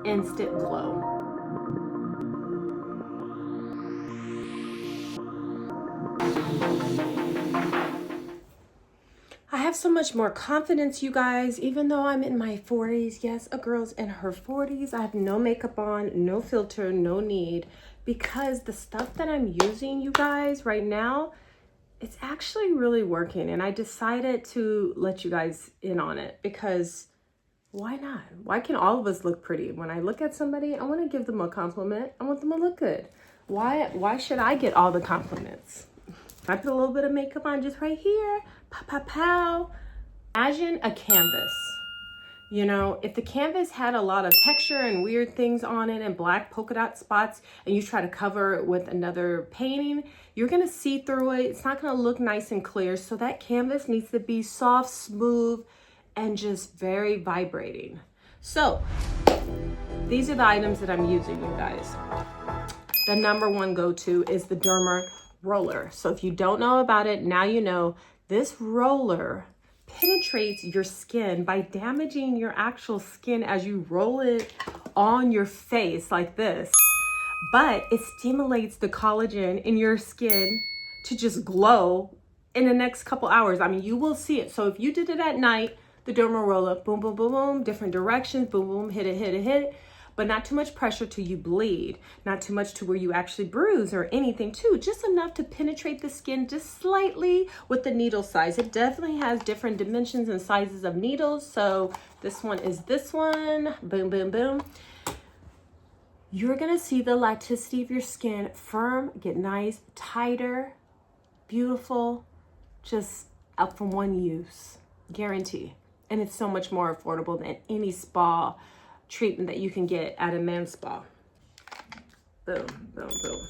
instant glow. I have so much more confidence, you guys, even though I'm in my 40s. Yes, a girl's in her 40s. I have no makeup on, no filter, no need, because the stuff that I'm using, you guys, right now, it's actually really working. And I decided to let you guys in on it because why not? Why can't all of us look pretty? When I look at somebody, I want to give them a compliment. I want them to look good. Why should I get all the compliments? I put a little bit of makeup on just right here. Pow, pow, pow. Imagine a canvas. You know, if the canvas had a lot of texture and weird things on it and black polka dot spots, and you try to cover it with another painting, you're going to see through it. It's not going to look nice and clear. So that canvas needs to be soft, smooth, and just very vibrating. So these are the items that I'm using, you guys. The number one go-to is the Derma roller. So if you don't know about it, now you know. This roller penetrates your skin by damaging your actual skin as you roll it on your face like this. But it stimulates the collagen in your skin to just glow in the next couple hours. I mean, you will see it. So if you did it at night, the Derma roller, boom, boom, boom, boom, different directions, boom, boom, hit it, hit it, hit it. But not too much pressure till you bleed, not too much to where you actually bruise or anything too, just enough to penetrate the skin just slightly with the needle size. It definitely has different dimensions and sizes of needles. So this one is this one, boom, boom, boom. You're gonna see the elasticity of your skin firm, get nice, tighter, beautiful, just out from one use, guarantee. And it's so much more affordable than any spa treatment that you can get at a men's spa. Boom, boom, boom.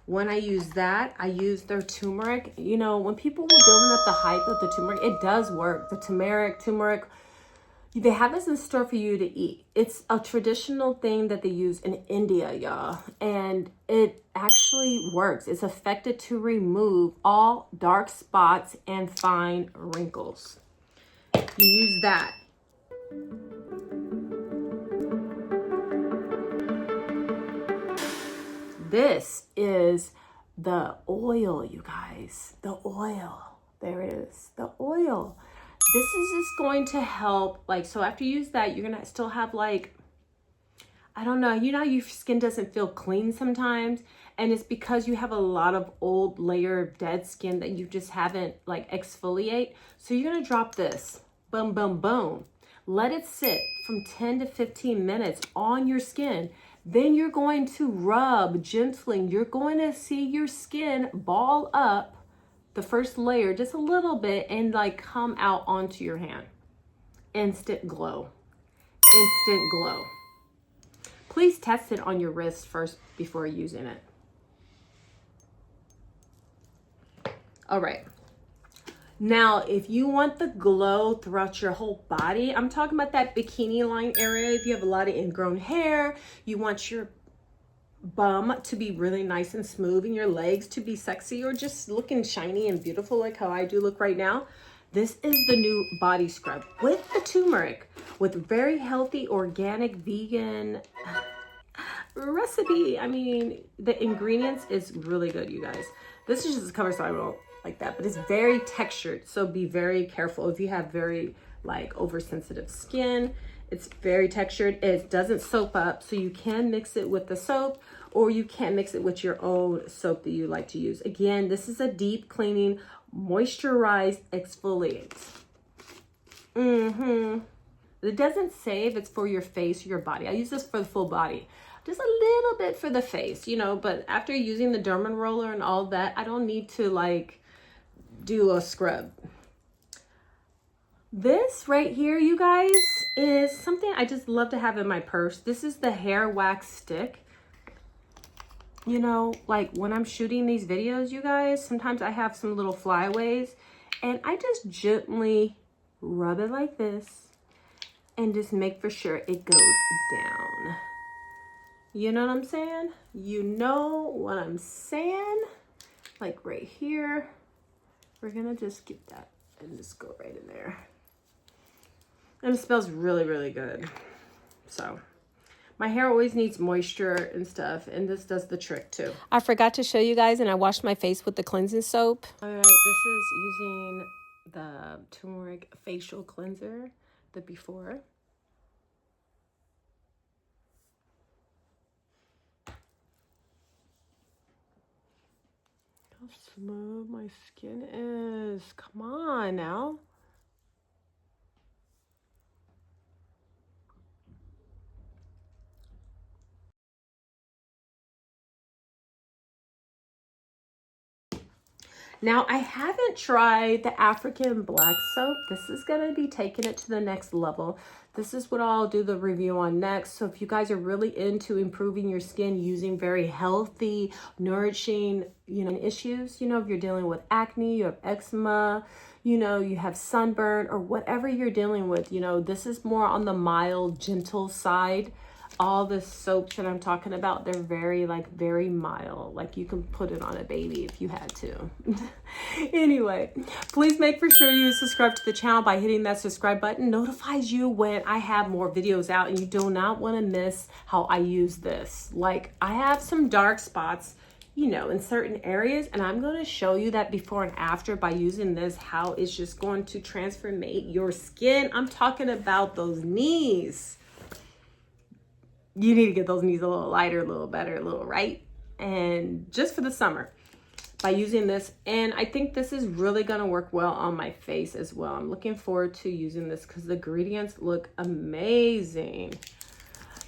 When I use that, I use their turmeric. You know, when people were building up the hype of the turmeric, it does work. The turmeric, they have this in store for you to eat. It's a traditional thing that they use in India, y'all. And it actually works. It's effective to remove all dark spots and fine wrinkles. You use that. This is the oil, you guys. The oil. There it is. The oil. This is just going to help. Like, so after you use that, you're going to still have like, I don't know, you know how your skin doesn't feel clean sometimes? And it's because you have a lot of old layer of dead skin that you just haven't like exfoliate. So you're going to drop this. Boom, boom, boom. Let it sit from 10 to 15 minutes on your skin. Then you're going to rub gently. You're going to see your skin ball up the first layer just a little bit and like come out onto your hand. Instant glow. Instant glow. Please test it on your wrist first before using it. All right. Now, if you want the glow throughout your whole body, I'm talking about that bikini line area. If you have a lot of ingrown hair, you want your bum to be really nice and smooth and your legs to be sexy or just looking shiny and beautiful like how I do look right now. This is the new body scrub with the turmeric, with very healthy, organic, vegan recipe. I mean, the ingredients is really good, you guys. This is just a cover so I won't like that, but it's very textured, so be very careful if you have very like oversensitive skin. It's very textured. It doesn't soap up, so you can mix it with the soap or you can mix it with your own soap that you like to use. Again, this is a deep cleaning, moisturized exfoliate. It doesn't say if it's for your face or your body. I use this for the full body. Just a little bit for the face, you know, but after using the Derma roller and all that, I don't need to like do a scrub. This right here, you guys, is something I just love to have in my purse. This is the hair wax stick. You know, like when I'm shooting these videos, you guys, sometimes I have some little flyaways and I just gently rub it like this and just make for sure it goes down. You know what I'm saying? You know what I'm saying? Like right here. We're gonna just get that and just go right in there. And it smells really, really good. So, My hair always needs moisture and stuff, and this does the trick too. I forgot to show you guys, and I washed my face with the cleansing soap. All right, this is using the Turmeric facial cleanser, the before. How smooth my skin is. Come on now. Now, I haven't tried the African black soap. This is going to be taking it to the next level. This is what I'll do the review on next. So if you guys are really into improving your skin using very healthy, nourishing, issues, if you're dealing with acne, you have eczema, you have sunburn or whatever you're dealing with, this is more on the mild, gentle side. All the soaps that I'm talking about, they're very mild. Like you can put it on a baby if you had to. Anyway, please make for sure you subscribe to the channel by hitting that subscribe button. Notifies you when I have more videos out, and you do not want to miss how I use this. Like I have some dark spots, in certain areas, and I'm going to show you that before and after by using this, how it's just going to transformate your skin. I'm talking about those knees. You need to get those knees a little lighter, a little better, a little right. And just for the summer by using this. And I think this is really going to work well on my face as well. I'm looking forward to using this because the ingredients look amazing.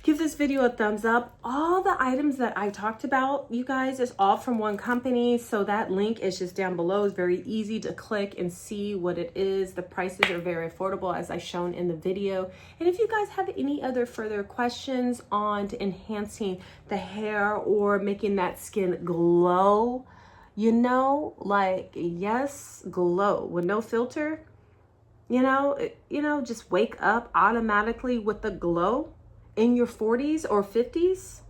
Give this video a thumbs up. All the items that I talked about, you guys, is all from one company. So that link is just down below. It's very easy to click and see what it is. The prices are very affordable as I shown in the video. And if you guys have any other further questions on enhancing the hair or making that skin glow, yes, glow with no filter, just wake up automatically with the glow in your 40s or 50s,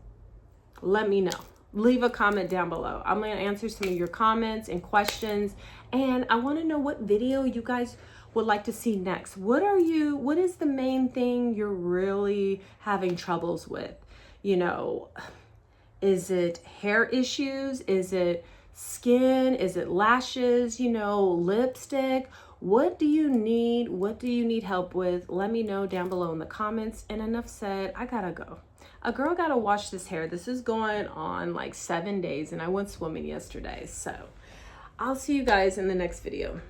let me know. Leave a comment down below. I'm going to answer some of your comments and questions. And I want to know what video you guys would like to see next. What is the main thing you're really having troubles with? Is it hair issues? Is it skin? Is it lashes? Lipstick? What do you need? What do you need help with? Let me know down below in the comments. And enough said, I gotta go. A girl gotta wash this hair. This is going on like 7 days, and I went swimming yesterday. So I'll see you guys in the next video.